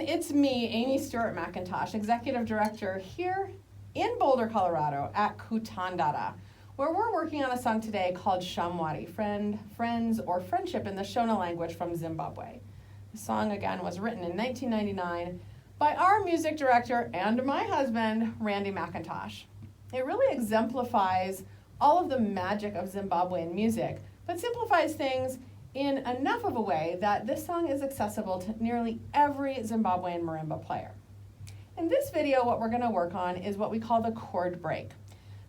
it's me, Amy Stewart McIntosh, Executive Director here in Boulder, Colorado at Kutandara, where we're working on a song today called Shamwari, friends, or friendship in the Shona language from Zimbabwe. The song, again, was written in 1999 by our music director and my husband, Randy McIntosh. It really exemplifies all of the magic of Zimbabwean music, but simplifies things in enough of a way that this song is accessible to nearly every Zimbabwean marimba player. In this video, what we're going to work on is what we call the chord break.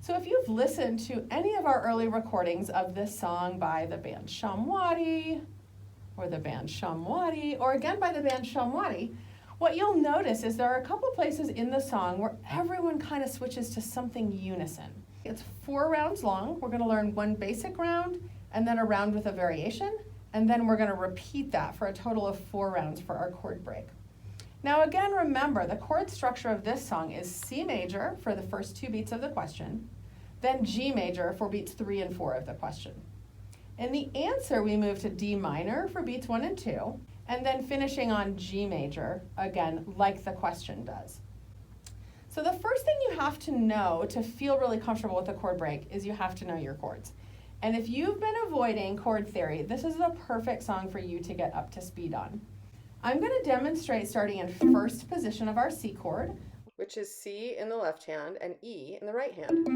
So if you've listened to any of our early recordings of this song by the band Shamwari, or again by the band Shamwari, what you'll notice is there are a couple places in the song where everyone kind of switches to something unison. It's 4 rounds long. We're going to learn one basic round, and then a round with a variation, and then we're going to repeat that for a total of 4 rounds for our chord break. Now again, remember, the chord structure of this song is C major for the first 2 beats of the question, then G major for beats 3 and 4 of the question. In the answer, we move to D minor for beats 1 and 2, and then finishing on G major, again, like the question does. So the first thing you have to know to feel really comfortable with the chord break is you have to know your chords. And if you've been avoiding chord theory, this is the perfect song for you to get up to speed on. I'm going to demonstrate starting in first position of our C chord, which is C in the left hand and E in the right hand.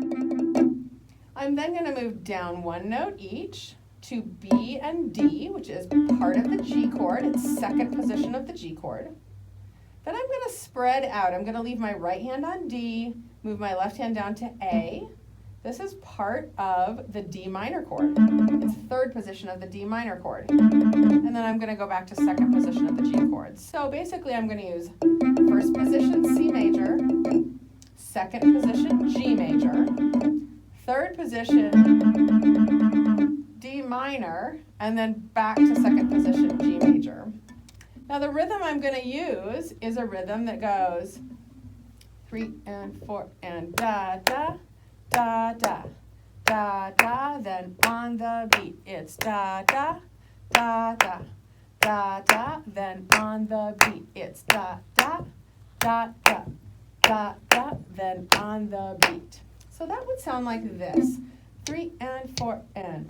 I'm then going to move down 1 note each to B and D, which is part of the G chord. It's second position of the G chord. Then I'm going to spread out. I'm going to leave my right hand on D, move my left hand down to A. This is part of the D minor chord. It's third position of the D minor chord. And then I'm going to go back to second position of the G chord. So basically I'm going to use first position C major, second position G major, third position D minor, and then back to second position G major. Now the rhythm I'm going to use is a rhythm that goes 3 and 4 and da da da da da da. Then on the beat it's da da da da da da. Then on the beat it's da da da da da da. Then on the beat. So that would sound like this: 3 and 4 and.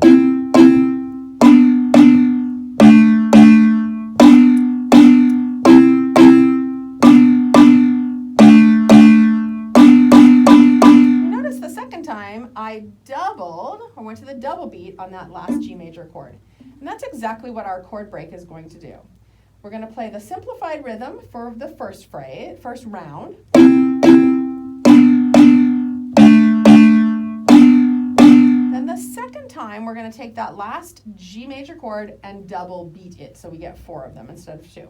I doubled, or went to the double beat on that last G major chord. And that's exactly what our chord break is going to do. We're going to play the simplified rhythm for the first round. Then the second time, we're going to take that last G major chord and double beat it, so we get 4 of them instead of 2.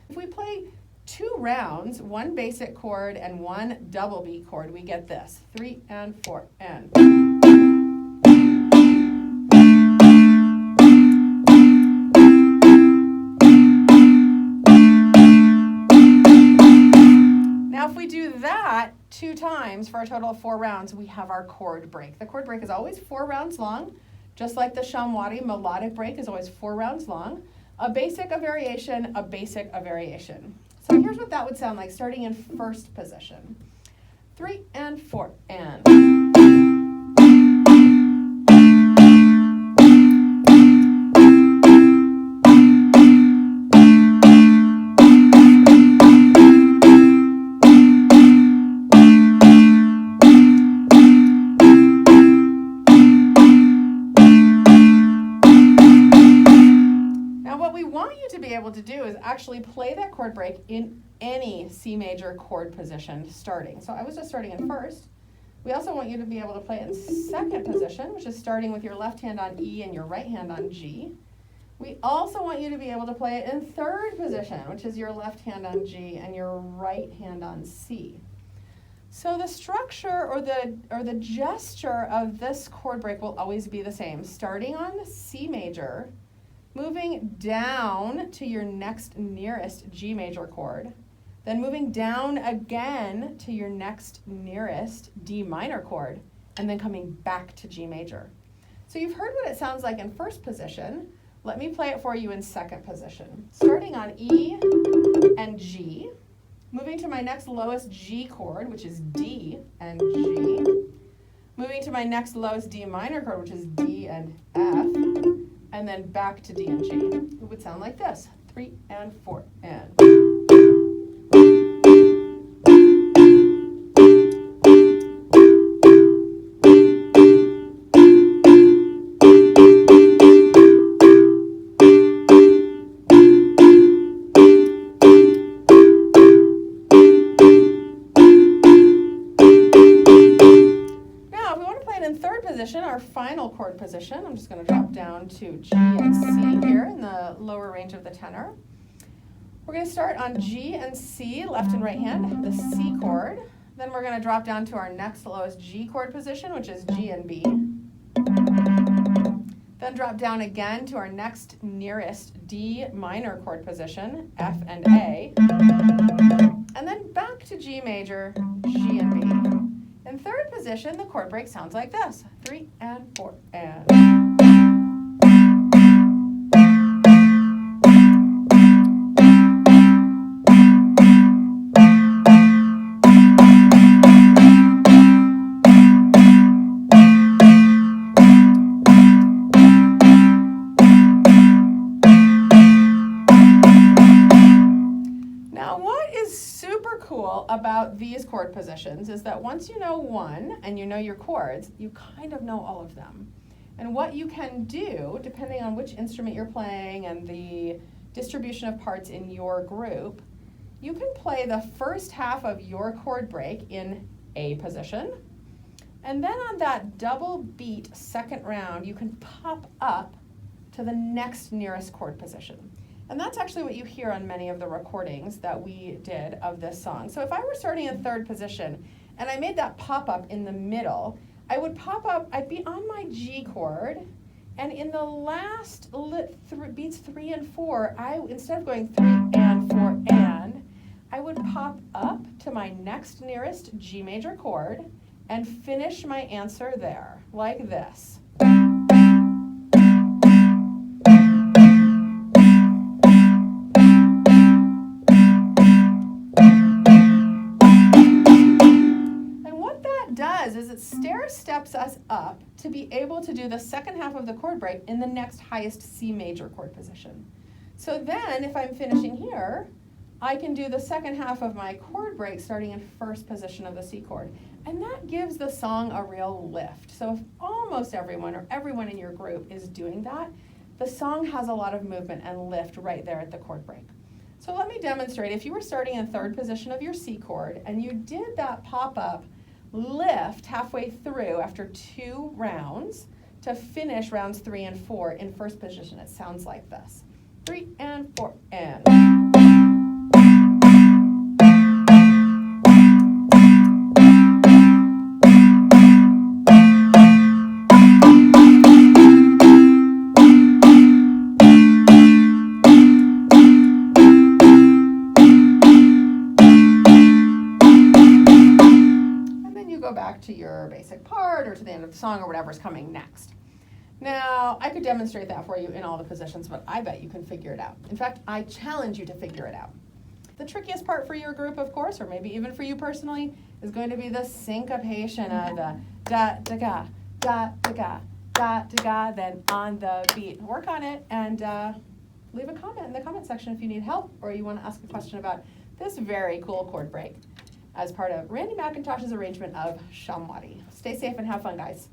If we play 2 rounds, 1 basic chord and 1 double beat chord, we get this: 3 and 4 and. Now if we do that 2 times for a total of 4 rounds, we have our chord break. The chord break is always 4 rounds long, just like the Shamwari melodic break is always 4 rounds long. A basic, a variation, a basic, a variation. So here's what that would sound like starting in first position. 3 and 4 and. To do is actually play that chord break in any C major chord position starting. So I was just starting in first. We also want you to be able to play it in second position, which is starting with your left hand on E and your right hand on G. We also want you to be able to play it in third position, which is your left hand on G and your right hand on C. So the structure or the gesture of this chord break will always be the same. Starting on C major, moving down to your next nearest G major chord, then moving down again to your next nearest D minor chord, and then coming back to G major. So you've heard what it sounds like in first position. Let me play it for you in second position. Starting on E and G, Moving to my next lowest G chord, which is D and G. Moving to my next lowest D minor chord, which is D and F. And then back to D and G. It would sound like this, 3 and 4 and. Our final chord position, I'm just going to drop down to G and C here in the lower range of the tenor. We're going to start on G and C, left and right hand, the C chord. Then we're going to drop down to our next lowest G chord position, which is G and B. Then drop down again to our next nearest D minor chord position, F and A. And then back to G major, G and B. In third position, the chord break sounds like this, 3 and 4 and. About these chord positions is that once you know one and you know your chords, you kind of know all of them. And what you can do, depending on which instrument you're playing and the distribution of parts in your group, you can play the first half of your chord break in A position. And then on that double beat second round, you can pop up to the next nearest chord position. And that's actually what you hear on many of the recordings that we did of this song. So if I were starting in third position and I made that pop up in the middle, I would pop up, I'd be on my G chord, and in the last beats 3 and 4, instead of going 3 and 4 and, I would pop up to my next nearest G major chord and finish my answer there, like this. Is it stair steps us up to be able to do the second half of the chord break in the next highest C major chord position. So then if I'm finishing here, I can do the second half of my chord break starting in first position of the C chord. And that gives the song a real lift. So if almost everyone or everyone in your group is doing that, the song has a lot of movement and lift right there at the chord break. So let me demonstrate. If you were starting in third position of your C chord and you did that pop-up lift halfway through after 2 rounds to finish rounds 3 and 4 in first position, it sounds like this. 3 and 4 and. Go back to your basic part or to the end of the song or whatever's coming next. Now, I could demonstrate that for you in all the positions, but I bet you can figure it out. In fact, I challenge you to figure it out. The trickiest part for your group, of course, or maybe even for you personally, is going to be the syncopation of the da-da-ga, da-da-ga, da-da-ga, then on the beat. Work on it and leave a comment in the comment section if you need help or you want to ask a question about this very cool chord break as part of Randy McIntosh's arrangement of Shamwari. Stay safe and have fun, guys.